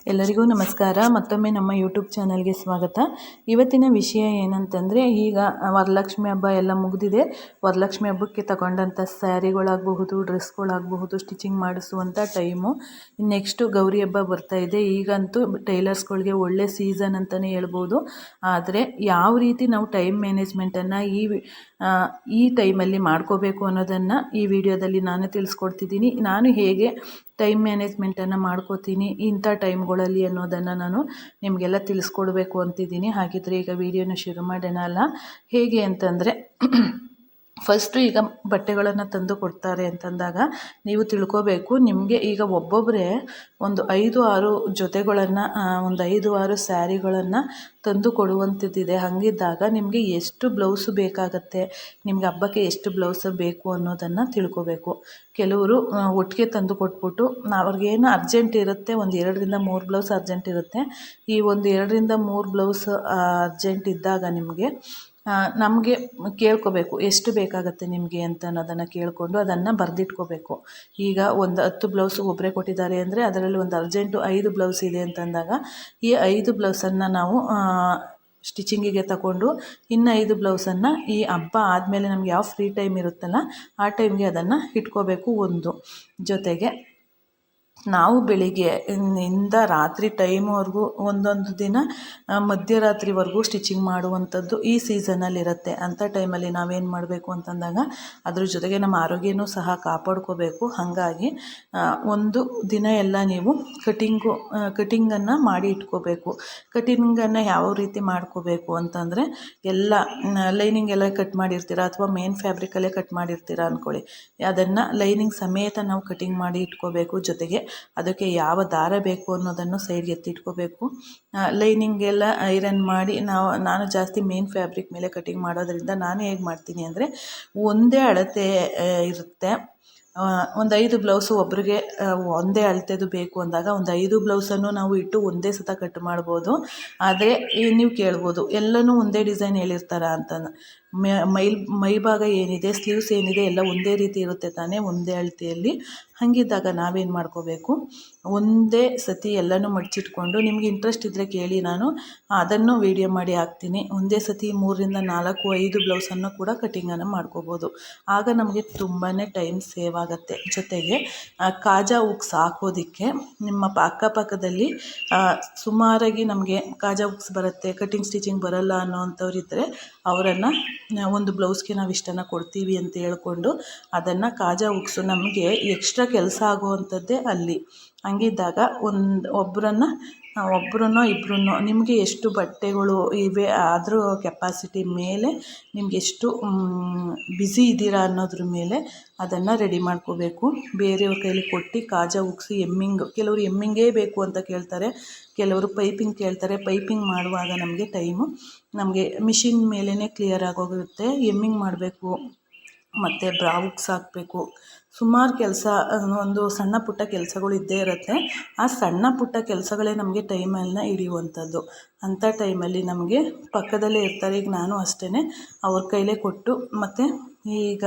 ಎಲ್ಲರಿಗೂ ನಮಸ್ಕಾರ. ಮತ್ತೊಮ್ಮೆ ನಮ್ಮ ಯೂಟ್ಯೂಬ್ ಚಾನಲ್ಗೆ ಸ್ವಾಗತ. ಇವತ್ತಿನ ವಿಷಯ ಏನಂತಂದರೆ, ಈಗ ವರಲಕ್ಷ್ಮಿ ಹಬ್ಬ ಎಲ್ಲ ಮುಗಿದಿದೆ. ವರಲಕ್ಷ್ಮಿ ಹಬ್ಬಕ್ಕೆ ತಗೊಂಡಂಥ ಸ್ಯಾರಿಗಳಾಗಬಹುದು, ಡ್ರೆಸ್ಗಳಾಗಬಹುದು ಸ್ಟಿಚಿಂಗ್ ಮಾಡಿಸುವಂಥ ಟೈಮು. ನೆಕ್ಸ್ಟು ಗೌರಿ ಹಬ್ಬ ಬರ್ತಾ ಇದೆ. ಈಗಂತೂ ಟೈಲರ್ಸ್ಗಳಿಗೆ ಒಳ್ಳೆ ಸೀಸನ್ ಅಂತಲೇ ಹೇಳ್ಬೋದು. ಆದರೆ ಯಾವ ರೀತಿ ನಾವು ಟೈಮ್ ಮ್ಯಾನೇಜ್ಮೆಂಟನ್ನು ಈ ಟೈಮಲ್ಲಿ ಮಾಡ್ಕೋಬೇಕು ಅನ್ನೋದನ್ನು ಈ ವಿಡಿಯೋದಲ್ಲಿ ನಾನು ತಿಳಿಸ್ಕೊಡ್ತಿದ್ದೀನಿ. ನಾನು ಹೇಗೆ ಟೈಮ್ ಮ್ಯಾನೇಜ್ಮೆಂಟನ್ನು ಮಾಡ್ಕೋತೀನಿ ಇಂಥ ಟೈಮ್ಗಳಲ್ಲಿ ಅನ್ನೋದನ್ನು ನಾನು ನಿಮಗೆಲ್ಲ ತಿಳಿಸ್ಕೊಡ್ಬೇಕು ಅಂತಿದ್ದೀನಿ. ಹಾಗಿದ್ರೆ ಈಗ ವಿಡಿಯೋನ ಶುರು ಮಾಡೋಣ. ಅಲ್ಲ ಹೇಗೆ ಅಂತಂದರೆ, ಫಸ್ಟು ಈಗ ಬಟ್ಟೆಗಳನ್ನು ತಂದು ಕೊಡ್ತಾರೆ ಅಂತಂದಾಗ ನೀವು ತಿಳ್ಕೊಬೇಕು, ನಿಮಗೆ ಈಗ ಒಬ್ಬೊಬ್ಬರೇ ಒಂದು 5-6 ಜೊತೆಗಳನ್ನು, ಒಂದು 5-6 ಸ್ಯಾರಿಗಳನ್ನು ತಂದು ಕೊಡುವಂಥದ್ದಿದೆ. ಹಾಗಿದ್ದಾಗ ನಿಮಗೆ ಎಷ್ಟು ಬ್ಲೌಸು ಬೇಕಾಗತ್ತೆ, ನಿಮಗೆ ಹಬ್ಬಕ್ಕೆ ಎಷ್ಟು ಬ್ಲೌಸು ಬೇಕು ಅನ್ನೋದನ್ನು ತಿಳ್ಕೊಬೇಕು. ಕೆಲವರು ಒಟ್ಟಿಗೆ ತಂದು ಕೊಟ್ಬಿಟ್ಟು ಅವ್ರಿಗೇನು ಅರ್ಜೆಂಟ್ ಇರುತ್ತೆ, ಒಂದು 2-3 ಬ್ಲೌಸ್ ಅರ್ಜೆಂಟ್ ಇರುತ್ತೆ. ಈ ಒಂದು 2-3 ಬ್ಲೌಸ್ ಅರ್ಜೆಂಟ್ ಇದ್ದಾಗ ನಮಗೆ ಕೇಳ್ಕೋಬೇಕು ಎಷ್ಟು ಬೇಕಾಗುತ್ತೆ ನಿಮಗೆ ಅಂತ ಅನ್ನೋದನ್ನು ಕೇಳಿಕೊಂಡು ಅದನ್ನು ಬರೆದಿಟ್ಕೋಬೇಕು. ಈಗ ಒಂದು 10 ಬ್ಲೌಸು ಒಬ್ಬರೇ ಕೊಟ್ಟಿದ್ದಾರೆ ಅಂದರೆ ಅದರಲ್ಲಿ ಒಂದು ಅರ್ಜೆಂಟು 5 ಬ್ಲೌಸ್ ಇದೆ ಅಂತಂದಾಗ ಈ 5 ಬ್ಲೌಸನ್ನು ನಾವು ಸ್ಟಿಚಿಂಗಿಗೆ ತಗೊಂಡು ಇನ್ನು 5 ಬ್ಲೌಸನ್ನು ಈ ಹಬ್ಬ ಆದಮೇಲೆ ನಮ್ಗೆ ಯಾವ ಫ್ರೀ ಟೈಮ್ ಇರುತ್ತಲ್ಲ ಆ ಟೈಮ್ಗೆ ಅದನ್ನು ಇಟ್ಕೋಬೇಕು. ಒಂದು ಜೊತೆಗೆ ನಾವು ಬೆಳಿಗ್ಗೆ ಇಂದ ರಾತ್ರಿ ಟೈಮ್ವರೆಗೂ ಒಂದೊಂದು ದಿನ ಮಧ್ಯರಾತ್ರಿವರೆಗೂ ಸ್ಟಿಚಿಂಗ್ ಮಾಡುವಂಥದ್ದು ಈ ಸೀಸನಲ್ಲಿರುತ್ತೆ. ಅಂಥ ಟೈಮಲ್ಲಿ ನಾವೇನು ಮಾಡಬೇಕು ಅಂತಂದಾಗ ಅದ್ರ ಜೊತೆಗೆ ನಮ್ಮ ಆರೋಗ್ಯನೂ ಸಹ ಕಾಪಾಡ್ಕೋಬೇಕು. ಹಾಗಾಗಿ ಒಂದು ದಿನ ಎಲ್ಲ ನೀವು ಕಟಿಂಗನ್ನು ಮಾಡಿ ಇಟ್ಕೋಬೇಕು. ಕಟಿಂಗನ್ನು ಯಾವ ರೀತಿ ಮಾಡ್ಕೋಬೇಕು ಅಂತಂದರೆ, ಎಲ್ಲ ಲೈನಿಂಗ್ ಎಲ್ಲ ಕಟ್ ಮಾಡಿರ್ತೀರ ಅಥವಾ ಮೇನ್ ಫ್ಯಾಬ್ರಿಕಲ್ಲೇ ಕಟ್ ಮಾಡಿರ್ತೀರ ಅಂದ್ಕೊಳ್ಳಿ, ಅದನ್ನು ಲೈನಿಂಗ್ ಸಮೇತ ನಾವು ಕಟಿಂಗ್ ಮಾಡಿ ಇಟ್ಕೋಬೇಕು. ಜೊತೆಗೆ ಅದಕ್ಕೆ ಯಾವ ದಾರ ಬೇಕು ಅನ್ನೋದನ್ನು ಸೈಡ್ಗೆ ಎತ್ತಿಟ್ಕೋಬೇಕು. ಲೈನಿಂಗೆಲ್ಲ ಐರನ್ ಮಾಡಿ ನಾನು ಜಾಸ್ತಿ ಮೇನ್ ಫ್ಯಾಬ್ರಿಕ್ ಮೇಲೆ ಕಟಿಂಗ್ ಮಾಡೋದ್ರಿಂದ ನಾನು ಹೇಗೆ ಮಾಡ್ತೀನಿ ಅಂದರೆ, ಒಂದೇ ಅಳತೆ ಇರುತ್ತೆ. ಒಂದು 5 ಬ್ಲೌಸು ಒಬ್ರಿಗೆ ಒಂದೇ ಅಳತೆದು ಬೇಕು ಅಂದಾಗ ಒಂದು 5 ಬ್ಲೌಸನ್ನು ನಾವು ಇಟ್ಟು ಒಂದೇ ಸತ ಕಟ್ ಮಾಡ್ಬೋದು. ಆದರೆ ನೀವು ಕೇಳ್ಬೋದು, ಎಲ್ಲನೂ ಒಂದೇ ಡಿಸೈನ್ ಹೇಳಿರ್ತಾರ ಅಂತ. ಮೈ ಭಾಗ ಏನಿದೆ, ಸ್ಲೀವ್ಸ್ ಏನಿದೆ ಎಲ್ಲ ಒಂದೇ ರೀತಿ ಇರುತ್ತೆ ತಾನೇ, ಒಂದೇ ಅಳತೆಯಲ್ಲಿ. ಹಾಗಿದ್ದಾಗ ನಾವೇನು ಮಾಡ್ಕೋಬೇಕು, ಒಂದೇ ಸತಿ ಎಲ್ಲನೂ ಮಡಚಿಟ್ಕೊಂಡು, ನಿಮ್ಗೆ ಇಂಟ್ರೆಸ್ಟ್ ಇದ್ದರೆ ಕೇಳಿ, ನಾನು ಅದನ್ನು ವೀಡಿಯೋ ಮಾಡಿ ಹಾಕ್ತೀನಿ. ಒಂದೇ ಸತಿ 3-4-5 ಬ್ಲೌಸನ್ನು ಕೂಡ ಕಟಿಂಗನ್ನು ಮಾಡ್ಕೋಬೋದು. ಆಗ ನಮಗೆ ತುಂಬಾ ಟೈಮ್ ಸೇವ್ ಆಗುತ್ತೆ. ಜೊತೆಗೆ ಕಾಜಾ ಹುಕ್ಸ್ ಹಾಕೋದಕ್ಕೆ ನಿಮ್ಮ ಅಕ್ಕಪಕ್ಕದಲ್ಲಿ ಸುಮಾರಾಗಿ ನಮಗೆ ಕಾಜಾ ಹುಕ್ಸ್ ಬರುತ್ತೆ, ಕಟಿಂಗ್ ಸ್ಟಿಚಿಂಗ್ ಬರಲ್ಲ ಅನ್ನೋವಂಥವ್ರು ಇದ್ದರೆ ಅವರನ್ನು ಒಂದು ಬ್ಲೌಸ್ಗೆ ನಾವು ಇಷ್ಟನ್ನು ಕೊಡ್ತೀವಿ ಅಂತ ಹೇಳ್ಕೊಂಡು ಅದನ್ನು ಕಾಜಾ ಹುಕ್ಸು ನಮಗೆ ಎಕ್ಸ್ಟ್ರಾ ಕೆಲಸ ಆಗುವಂಥದ್ದೇ ಅಲ್ಲಿ. ಹಂಗಿದ್ದಾಗ ಒಬ್ಬರನ್ನೋ ಇಬ್ಬರನ್ನೋ ನಿಮಗೆ ಎಷ್ಟು ಬಟ್ಟೆಗಳು ಇವೆ ಅದ್ರ ಕೆಪಾಸಿಟಿ ಮೇಲೆ, ನಿಮ್ಗೆ ಎಷ್ಟು ಬ್ಯುಸಿ ಇದ್ದೀರಾ ಅನ್ನೋದ್ರ ಮೇಲೆ ಅದನ್ನು ರೆಡಿ ಮಾಡ್ಕೋಬೇಕು. ಬೇರೆಯವ್ರ ಕೈಲಿ ಕೊಟ್ಟು ಕಾಜಾ ಹುಕ್ಸಿ ಕೆಲವರು ಎಮ್ಮಿಂಗೇ ಬೇಕು ಅಂತ ಕೇಳ್ತಾರೆ, ಕೆಲವರು ಪೈಪಿಂಗ್ ಕೇಳ್ತಾರೆ. ಪೈಪಿಂಗ್ ಮಾಡುವಾಗ ನಮಗೆ ಮಿಷಿನ್ ಮೇಲೇ ಕ್ಲಿಯರ್ ಆಗೋಗುತ್ತೆ. ಎಮ್ಮಿಂಗ್ ಮಾಡಬೇಕು ಮತ್ತು ಬ್ರಾ ಹುಕ್ಸ್ ಹಾಕಬೇಕು, ಸುಮಾರು ಕೆಲಸ, ಒಂದು ಸಣ್ಣ ಪುಟ್ಟ ಕೆಲಸಗಳು ಇದ್ದೇ ಇರುತ್ತೆ. ಆ ಸಣ್ಣ ಪುಟ್ಟ ಕೆಲಸಗಳೇ ನಮಗೆ ಟೈಮನ್ನು ಹಿಡಿಯುವಂಥದ್ದು. ಅಂಥ ಟೈಮಲ್ಲಿ ನಮಗೆ ಪಕ್ಕದಲ್ಲೇ ಇರ್ತಾರೆ. ಈಗ ನಾನು ಅಷ್ಟೇ ಅವ್ರ ಕೈಲೇ ಕೊಟ್ಟು, ಮತ್ತು ಈಗ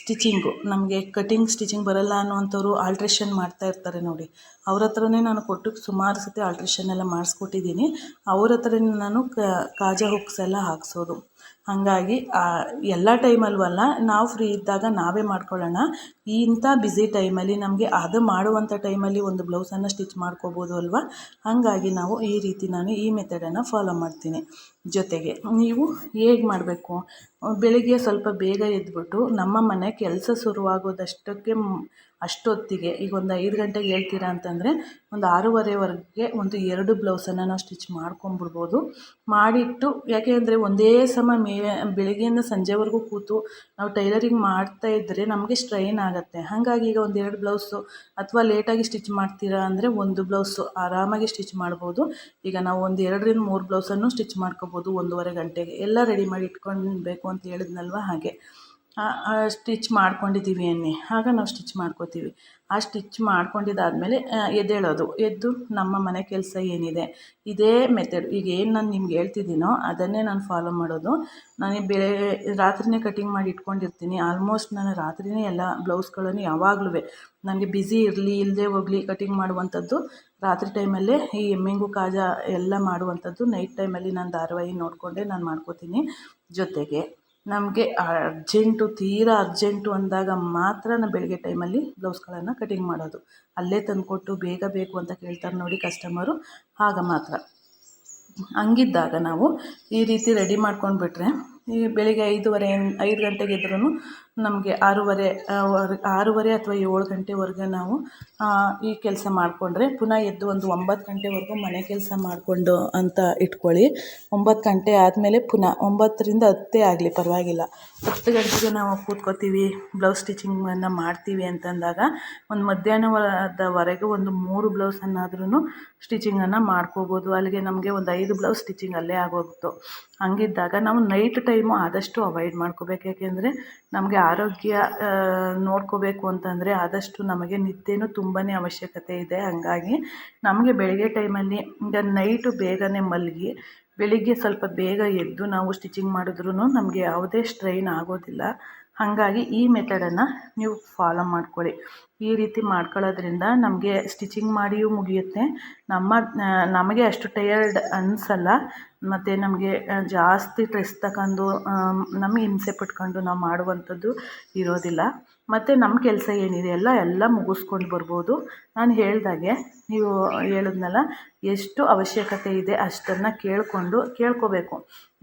ಸ್ಟಿಚಿಂಗು ನಮಗೆ ಕಟಿಂಗ್ ಸ್ಟಿಚಿಂಗ್ ಬರಲ್ಲ ಅನ್ನೋವಂಥವ್ರು ಆಲ್ಟ್ರೇಷನ್ ಮಾಡ್ತಾ ಇರ್ತಾರೆ ನೋಡಿ, ಅವ್ರ ಹತ್ರನೇ ನಾನು ಕೊಟ್ಟು ಸುಮಾರು ಸತಿ ಆಲ್ಟ್ರೇಷನ್ ಎಲ್ಲ ಮಾಡಿಸ್ಕೊಟ್ಟಿದ್ದೀನಿ. ಅವ್ರ ಹತ್ರನೇ ನಾನು ಕಾಜಾ ಹುಕ್ಸ್ ಎಲ್ಲ ಹಾಕ್ಸೋದು. ಹಾಗಾಗಿ ಎಲ್ಲ ಟೈಮಲ್ವಲ್ಲ, ನಾವು ಫ್ರೀ ಇದ್ದಾಗ ನಾವೇ ಮಾಡ್ಕೊಳ್ಳೋಣ. ಇಂಥ ಬ್ಯುಸಿ ಟೈಮಲ್ಲಿ ನಮಗೆ ಅದು ಮಾಡುವಂಥ ಟೈಮಲ್ಲಿ ಒಂದು ಬ್ಲೌಸನ್ನು ಸ್ಟಿಚ್ ಮಾಡ್ಕೋಬೋದು ಅಲ್ವಾ. ಹಾಗಾಗಿ ನಾನು ಈ ಮೆಥಡನ್ನು ಫಾಲೋ ಮಾಡ್ತೀನಿ. ಜೊತೆಗೆ ನೀವು ಹೇಗೆ ಮಾಡಬೇಕು, ಬೆಳಿಗ್ಗೆ ಸ್ವಲ್ಪ ಬೇಗ ಎದ್ಬಿಟ್ಟು ನಮ್ಮ ಮನೆ ಕೆಲಸ ಶುರುವಾಗೋದಷ್ಟಕ್ಕೆ ಅಷ್ಟೊತ್ತಿಗೆ, ಈಗ ಒಂದು 5 ಗಂಟೆಗೆ ಹೇಳ್ತೀರಾ ಅಂತಂದರೆ ಒಂದು 6:30ವರೆಗೆ ಒಂದು 2 ಬ್ಲೌಸನ್ನು ನಾವು ಸ್ಟಿಚ್ ಮಾಡ್ಕೊಂಬಿಡ್ಬೋದು. ಮಾಡಿಟ್ಟು, ಯಾಕೆ ಅಂದರೆ ಒಂದೇ ಸಮ ಬೆಳಗ್ಗೆಯಿಂದ ಸಂಜೆವರೆಗೂ ಕೂತು ನಾವು ಟೈಲರಿಂಗ್ ಮಾಡ್ತಾ ಇದ್ದರೆ ನಮಗೆ ಸ್ಟ್ರೈನ್ ಆಗುತ್ತೆ. ಹಾಗಾಗಿ ಈಗ ಒಂದು 2 ಬ್ಲೌಸು, ಅಥವಾ ಲೇಟಾಗಿ ಸ್ಟಿಚ್ ಮಾಡ್ತೀರಾ ಅಂದರೆ ಒಂದು ಬ್ಲೌಸು ಆರಾಮಾಗಿ ಸ್ಟಿಚ್ ಮಾಡ್ಬೋದು. ಈಗ ನಾವು ಒಂದು 2-3 ಬ್ಲೌಸನ್ನು ಸ್ಟಿಚ್ ಮಾಡ್ಕೋಬೋದು 1:30 ಗಂಟೆಗೆ. ಎಲ್ಲ ರೆಡಿ ಮಾಡಿ ಇಟ್ಕೊಳ್ಬೇಕು ಅಂತ ಹೇಳಿದ್ನಲ್ವ, ಹಾಗೆ ಸ್ಟಿಚ್ ಮಾಡ್ಕೊಂಡಿದ್ದೀವಿ ಆಗ ನಾವು ಸ್ಟಿಚ್ ಮಾಡ್ಕೋತೀವಿ. ಆ ಸ್ಟಿಚ್ ಮಾಡ್ಕೊಂಡಿದ್ದಾದಮೇಲೆ ಎದ್ದೇಳೋದು. ಎದ್ದು ನಮ್ಮ ಮನೆ ಕೆಲಸ ಏನಿದೆ ಇದೇ ಮೆಥಡ್ ಈಗ ಏನು ನಾನು ನಿಮ್ಗೆ ಹೇಳ್ತಿದ್ದೀನೋ ಅದನ್ನೇ ನಾನು ಫಾಲೋ ಮಾಡೋದು. ನಾನು ರಾತ್ರಿಯೇ ಕಟಿಂಗ್ ಮಾಡಿ ಇಟ್ಕೊಂಡಿರ್ತೀನಿ. ಆಲ್ಮೋಸ್ಟ್ ನಾನು ರಾತ್ರಿಯೇ ಎಲ್ಲ ಬ್ಲೌಸ್ಗಳನ್ನು ಯಾವಾಗಲೂ ನನಗೆ ಬ್ಯುಸಿ ಇರಲಿ ಇಲ್ಲದೆ ಹೋಗಲಿ ಕಟಿಂಗ್ ಮಾಡುವಂಥದ್ದು ರಾತ್ರಿ ಟೈಮಲ್ಲೇ. ಈ ಎಮ್ಮಿಂಗು ಕಾಜ ಎಲ್ಲ ಮಾಡುವಂಥದ್ದು ನೈಟ್ ಟೈಮಲ್ಲಿ ನಾನು ಧಾರಾವಾಹಿ ನೋಡಿಕೊಂಡೇ ನಾನು ಮಾಡ್ಕೋತೀನಿ. ಜೊತೆಗೆ ನಮಗೆ ತೀರಾ ಅರ್ಜೆಂಟು ಅಂದಾಗ ಮಾತ್ರ ನಾನು ಬೆಳಗ್ಗೆ ಟೈಮಲ್ಲಿ ಬ್ಲೌಸ್ಗಳನ್ನು ಕಟಿಂಗ್ ಮಾಡೋದು. ಅಲ್ಲೇ ತಂದುಕೊಟ್ಟು ಬೇಗ ಬೇಕು ಅಂತ ಕೇಳ್ತಾರೆ ನೋಡಿ ಕಸ್ಟಮರು, ಆಗ ಮಾತ್ರ. ಹಂಗಿದ್ದಾಗ ನಾವು ಈ ರೀತಿ ರೆಡಿ ಮಾಡ್ಕೊಂಡ್ಬಿಟ್ರೆ ಈ ಬೆಳಿಗ್ಗೆ 5 ಗಂಟೆಗೆ ಎದ್ರೂ ನಮಗೆ 6:30 ಅಥವಾ 7 ಗಂಟೆವರೆಗೆ ನಾವು ಈ ಕೆಲಸ ಮಾಡಿಕೊಂಡ್ರೆ ಪುನಃ ಎದ್ದು ಒಂದು 9 ಗಂಟೆವರೆಗೂ ಮನೆ ಕೆಲಸ ಮಾಡಿಕೊಂಡು ಅಂತ ಇಟ್ಕೊಳ್ಳಿ. 9 ಗಂಟೆ ಆದಮೇಲೆ ಪುನಃ 9ರಿಂದ 10 ಆಗಲಿ ಪರವಾಗಿಲ್ಲ, 10 ಗಂಟೆಗೆ ನಾವು ಕೂತ್ಕೋತೀವಿ ಬ್ಲೌಸ್ ಸ್ಟಿಚಿಂಗನ್ನು ಮಾಡ್ತೀವಿ ಅಂತಂದಾಗ ಒಂದು ಮಧ್ಯಾಹ್ನದವರೆಗೂ ಒಂದು 3 ಬ್ಲೌಸನ್ನಾದ್ರೂ ಸ್ಟಿಚಿಂಗನ್ನು ಮಾಡ್ಕೋಬೋದು. ಅಲ್ಲಿಗೆ ನಮಗೆ ಒಂದು 5 ಬ್ಲೌಸ್ ಸ್ಟಿಚಿಂಗ್ ಅಲ್ಲೇ ಆಗೋಗ್ತು. ಹಂಗಿದ್ದಾಗ ನಾವು ನೈಟ್ ಟೈಮು ಆದಷ್ಟು ಅವಾಯ್ಡ್ ಮಾಡ್ಕೋಬೇಕು. ಯಾಕೆಂದರೆ ನಮಗೆ ಆರೋಗ್ಯ ನೋಡ್ಕೋಬೇಕು ಅಂತಂದರೆ ಆದಷ್ಟು ನಮಗೆ ನಿದ್ದೆನೂ ತುಂಬಾ ಅವಶ್ಯಕತೆ ಇದೆ. ಹಾಗಾಗಿ ನಮಗೆ ಬೆಳಗ್ಗೆ ಟೈಮಲ್ಲಿ ಈಗ ನೈಟು ಬೇಗನೆ ಮಲಗಿ ಬೆಳಿಗ್ಗೆ ಸ್ವಲ್ಪ ಬೇಗ ಎದ್ದು ನಾವು ಸ್ಟಿಚಿಂಗ್ ಮಾಡಿದ್ರೂ ನಮಗೆ ಯಾವುದೇ ಸ್ಟ್ರೈನ್ ಆಗೋದಿಲ್ಲ. ಹಾಗಾಗಿ ಈ ಮೆಥಡನ್ನು ನೀವು ಫಾಲೋ ಮಾಡ್ಕೊಳ್ಳಿ. ಈ ರೀತಿ ಮಾಡ್ಕೊಳ್ಳೋದ್ರಿಂದ ನಮಗೆ ಸ್ಟಿಚಿಂಗ್ ಮಾಡಿಯೂ ಮುಗಿಯುತ್ತೆ, ನಮಗೆ ಅಷ್ಟು ಟಯರ್ಡ್ ಅನಿಸಲ್ಲ, ಮತ್ತು ನಮಗೆ ಜಾಸ್ತಿ ಸ್ಟ್ರೆಸ್ ತಗೊಂಡು ನಮಗೆ ಹಿಂಸೆ ಪಟ್ಕೊಂಡು ನಾವು ಮಾಡುವಂಥದ್ದು ಇರೋದಿಲ್ಲ. ಮತ್ತು ನಮ್ಮ ಕೆಲಸ ಏನಿದೆ ಎಲ್ಲ ಮುಗಿಸ್ಕೊಂಡು ಬರ್ಬೋದು. ನಾನು ಹೇಳ್ದಾಗೆ ನೀವು ಹೇಳಿದ್ನಲ್ಲ, ಎಷ್ಟು ಅವಶ್ಯಕತೆ ಇದೆ ಅಷ್ಟನ್ನು ಕೇಳ್ಕೋಬೇಕು.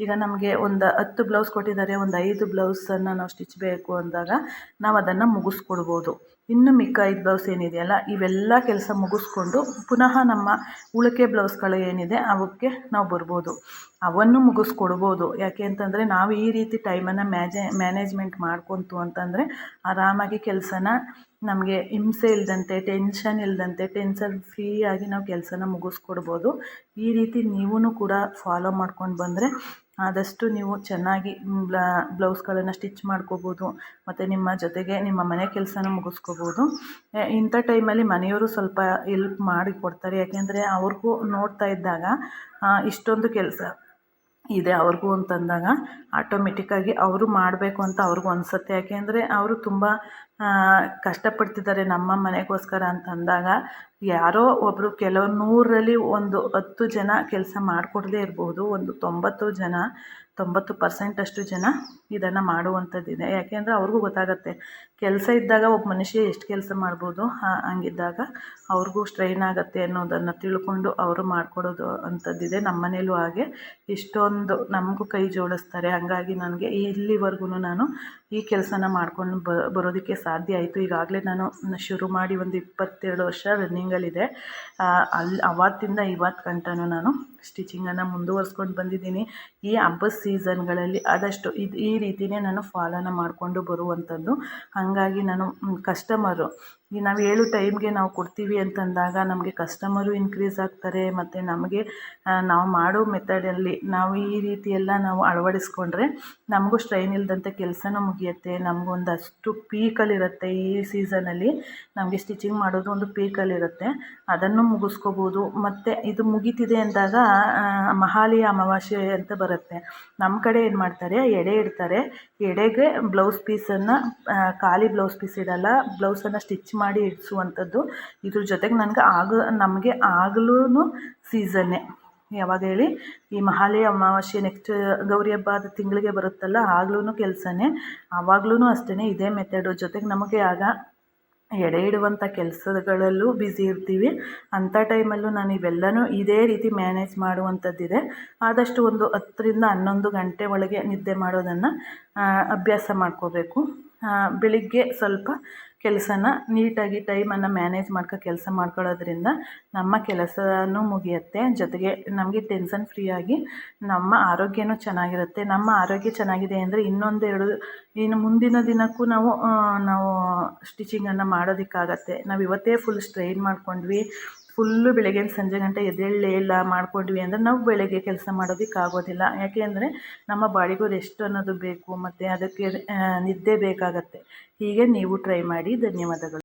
ಈಗ ನಮಗೆ ಒಂದು 10 ಬ್ಲೌಸ್ ಕೊಟ್ಟಿದ್ದಾರೆ, ಒಂದು 5 ಬ್ಲೌಸನ್ನು ನಾವು ಸ್ಟಿಚ್ ಬೇಕು ಅಂದಾಗ ನಾವು ಅದನ್ನು ಮುಗಿಸ್ಕೊಡ್ಬೋದು. ಇನ್ನು ಮಿಕ್ಕ 5 ಬ್ಲೌಸ್ ಏನಿದೆಯಲ್ಲ ಇವೆಲ್ಲ ಕೆಲಸ ಮುಗಿಸ್ಕೊಂಡು ಪುನಃ ನಮ್ಮ ಉಳಿಕೆ ಬ್ಲೌಸ್ಗಳು ಏನಿದೆ ಅವಕ್ಕೆ ನಾವು ಬರ್ಬೋದು, ಅವನ್ನು ಮುಗಿಸ್ಕೊಡ್ಬೋದು. ಯಾಕೆ ಅಂತಂದರೆ ನಾವು ಈ ರೀತಿ ಟೈಮನ್ನು ಮ್ಯಾನೇಜ್ಮೆಂಟ್ ಮಾಡ್ಕೊತು ಅಂತಂದರೆ ಆರಾಮಾಗಿ ಕೆಲಸನ ನಮಗೆ ಹಿಂಸೆ ಇಲ್ಲದಂತೆ ಟೆನ್ಷನ್ ಇಲ್ಲದಂತೆ ಫ್ರೀಯಾಗಿ ನಾವು ಕೆಲಸನ ಮುಗಿಸ್ಕೊಡ್ಬೋದು. ಈ ರೀತಿ ನೀವೂ ಕೂಡ ಫಾಲೋ ಮಾಡ್ಕೊಂಡು ಬಂದರೆ ಆದಷ್ಟು ನೀವು ಚೆನ್ನಾಗಿ ಬ್ಲೌಸ್ಗಳನ್ನು ಸ್ಟಿಚ್ ಮಾಡ್ಕೋಬೋದು ಮತ್ತು ನಿಮ್ಮ ಜೊತೆಗೆ ನಿಮ್ಮ ಮನೆ ಕೆಲಸನೂ ಮುಗಿಸ್ಕೋಬೋದು. ಇಂಥ ಟೈಮಲ್ಲಿ ಮನೆಯವರು ಸ್ವಲ್ಪ ಹೆಲ್ಪ್ ಮಾಡಿ ಕೊಡ್ತಾರೆ. ಯಾಕೆಂದರೆ ಅವ್ರಿಗೂ ನೋಡ್ತಾ ಇದ್ದಾಗ ಇಷ್ಟೊಂದು ಕೆಲಸ ಇದೆ ಅವ್ರಿಗೂ ಅಂತಂದಾಗ ಆಟೋಮೆಟಿಕ್ಕಾಗಿ ಅವರು ಮಾಡಬೇಕು ಅಂತ ಅವ್ರಿಗೂ ಅನಿಸುತ್ತೆ. ಯಾಕೆಂದರೆ ಅವರು ತುಂಬ ಕಷ್ಟಪಡ್ತಿದ್ದಾರೆ ನಮ್ಮ ಮನೆಗೋಸ್ಕರ ಅಂತಂದಾಗ ಯಾರೋ ಒಬ್ಬರು ಕೆಲವು 100ರಲ್ಲಿ ಒಂದು 10 ಜನ ಕೆಲಸ ಮಾಡಿಕೊಡದೇ ಇರ್ಬೋದು, ಒಂದು 90% ಅಷ್ಟು ಜನ ಇದನ್ನು ಮಾಡುವಂಥದ್ದಿದೆ. ಯಾಕೆಂದರೆ ಅವ್ರಿಗೂ ಗೊತ್ತಾಗುತ್ತೆ ಕೆಲಸ ಇದ್ದಾಗ ಒಬ್ಬ ಮನುಷ್ಯ ಎಷ್ಟು ಕೆಲಸ ಮಾಡ್ಬೋದು, ಹಂಗಿದ್ದಾಗ ಅವ್ರಿಗೂ ಸ್ಟ್ರೈನ್ ಆಗುತ್ತೆ ಅನ್ನೋದನ್ನು ತಿಳ್ಕೊಂಡು ಅವರು ಮಾಡಿಕೊಡೋದು ಅಂಥದ್ದಿದೆ. ನಮ್ಮ ಮನೇಲೂ ಹಾಗೆ ಇಷ್ಟೊಂದು ನಮಗೂ ಕೈ ಜೋಡಿಸ್ತಾರೆ. ಹಾಗಾಗಿ ನನಗೆ ಇಲ್ಲಿವರೆಗೂ ನಾನು ಈ ಕೆಲಸನ ಮಾಡ್ಕೊಂಡು ಬರೋದಕ್ಕೆ ಸಾಧ್ಯ ಆಯಿತು. ಈಗಾಗಲೇ ನಾನು ಶುರು ಮಾಡಿ ಒಂದು 22 ವರ್ಷ ರನ್ನಿಂಗಲ್ಲಿದೆ. ಅವತ್ತಿಂದ ಇವತ್ತು ಗಂಟನೂ ನಾನು ಸ್ಟಿಚಿಂಗನ್ನು ಮುಂದುವರ್ಸ್ಕೊಂಡು ಬಂದಿದ್ದೀನಿ. ಈ ಹಬ್ಬದ ಸೀಸನ್ಗಳಲ್ಲಿ ಆದಷ್ಟು ಈ ರೀತಿಯೇ ನಾನು ಫಾಲೋನ ಮಾಡಿಕೊಂಡು ಬರುವಂಥದ್ದು. ಹಾಗಾಗಿ ನಾನು ಕಸ್ಟಮರು ನಾವು ಹೇಳೋ ಟೈಮ್ಗೆ ನಾವು ಕೊಡ್ತೀವಿ ಅಂತಂದಾಗ ನಮಗೆ ಕಸ್ಟಮರು ಇನ್ಕ್ರೀಸ್ ಆಗ್ತಾರೆ. ಮತ್ತು ನಮಗೆ ನಾವು ಮಾಡೋ ಮೆಥಡಲ್ಲಿ ನಾವು ಈ ರೀತಿಯೆಲ್ಲ ನಾವು ಅಳವಡಿಸ್ಕೊಂಡ್ರೆ ನಮಗೂ ಸ್ಟ್ರೈನ್ ಇಲ್ಲದಂತೆ ಕೆಲಸನೂ ಮುಗಿಯುತ್ತೆ. ನಮಗೊಂದಷ್ಟು ಪೀಕಲ್ಲಿರುತ್ತೆ ಈ ಸೀಸನಲ್ಲಿ ನಮಗೆ ಸ್ಟಿಚಿಂಗ್ ಮಾಡೋದು ಒಂದು ಪೀಕಲ್ಲಿರುತ್ತೆ, ಅದನ್ನು ಮುಗಿಸ್ಕೋಬೋದು. ಮತ್ತು ಇದು ಮುಗೀತಿದೆ ಅಂದಾಗ ಮಹಾಲಯ ಅಮಾವಾಸ್ಯೆ ಅಂತ ಬರುತ್ತೆ. ನಮ್ಮ ಕಡೆ ಏನು ಮಾಡ್ತಾರೆ, ಎಡೆ ಇಡ್ತಾರೆ. ಎಡೆಗೆ ಬ್ಲೌಸ್ ಪೀಸನ್ನು ಖಾಲಿ ಬ್ಲೌಸ್ ಪೀಸ್ ಇಡಲ್ಲ, ಬ್ಲೌಸನ್ನು ಸ್ಟಿಚ್ ಮಾಡಿ ಇಡಿಸುವಂಥದ್ದು. ಇದ್ರ ಜೊತೆಗೆ ನಮಗೆ ಆಗಲೂ ಸೀಸನ್ನೇ ಯಾವಾಗ ಹೇಳಿ, ಈ ಮಹಾಲಯ ಅಮಾವಾಸ್ಯೆ ನೆಕ್ಸ್ಟ್ ಗೌರಿ ಹಬ್ಬ ಆದ ತಿಂಗಳಿಗೆ ಬರುತ್ತಲ್ಲ, ಆಗ್ಲೂ ಕೆಲಸನೇ. ಆವಾಗ್ಲೂ ಅಷ್ಟೇ ಇದೇ ಮೆಥಡು. ಜೊತೆಗೆ ನಮಗೆ ಆಗ ಎಡೆ ಇಡುವಂಥ ಕೆಲಸಗಳಲ್ಲೂ ಬ್ಯುಸಿ ಇರ್ತೀವಿ. ಅಂಥ ಟೈಮಲ್ಲೂ ನಾನು ಇವೆಲ್ಲನೂ ಇದೇ ರೀತಿ ಮ್ಯಾನೇಜ್ ಮಾಡುವಂಥದ್ದಿದೆ. ಆದಷ್ಟು ಒಂದು 10ರಿಂದ 11 ಗಂಟೆ ಒಳಗೆ ನಿದ್ದೆ ಮಾಡೋದನ್ನು ಅಭ್ಯಾಸ ಮಾಡ್ಕೋಬೇಕು. ಬೆಳಿಗ್ಗೆ ಸ್ವಲ್ಪ ಕೆಲಸನ ನೀಟಾಗಿ ಟೈಮನ್ನು ಮ್ಯಾನೇಜ್ ಕೆಲಸ ಮಾಡ್ಕೊಳ್ಳೋದ್ರಿಂದ ನಮ್ಮ ಕೆಲಸನೂ ಮುಗಿಯುತ್ತೆ. ಜೊತೆಗೆ ನಮಗೆ ಟೆನ್ಷನ್ ಫ್ರೀಯಾಗಿ ನಮ್ಮ ಆರೋಗ್ಯನೂ ಚೆನ್ನಾಗಿರುತ್ತೆ. ನಮ್ಮ ಆರೋಗ್ಯ ಚೆನ್ನಾಗಿದೆ ಅಂದರೆ ಇನ್ನು ಮುಂದಿನ ದಿನಕ್ಕೂ ನಾವು ಸ್ಟಿಚಿಂಗನ್ನು ಮಾಡೋದಕ್ಕಾಗತ್ತೆ. ನಾವು ಇವತ್ತೇ ಫುಲ್ ಸ್ಟ್ರೈನ್ ಮಾಡ್ಕೊಂಡ್ವಿ, ಫುಲ್ಲು ಬೆಳಗ್ಗೆ ಸಂಜೆ ಗಂಟೆ ಎದ್ದೇಳಲೇ ಇಲ್ಲ ಮಾಡ್ಕೊಂಡ್ವಿ ಅಂದರೆ ನಾವು ಬೆಳಗ್ಗೆ ಕೆಲಸ ಮಾಡೋದಕ್ಕಾಗೋದಿಲ್ಲ. ಯಾಕೆ ಅಂದರೆ ನಮ್ಮ ಬಾಡಿಗೂ ರೆಸ್ಟ್ ಅನ್ನೋದು ಬೇಕು, ಮತ್ತು ಅದಕ್ಕೆ ನಿದ್ದೆ ಬೇಕಾಗತ್ತೆ. ಹೀಗೆ ನೀವು ಟ್ರೈ ಮಾಡಿ. ಧನ್ಯವಾದಗಳು.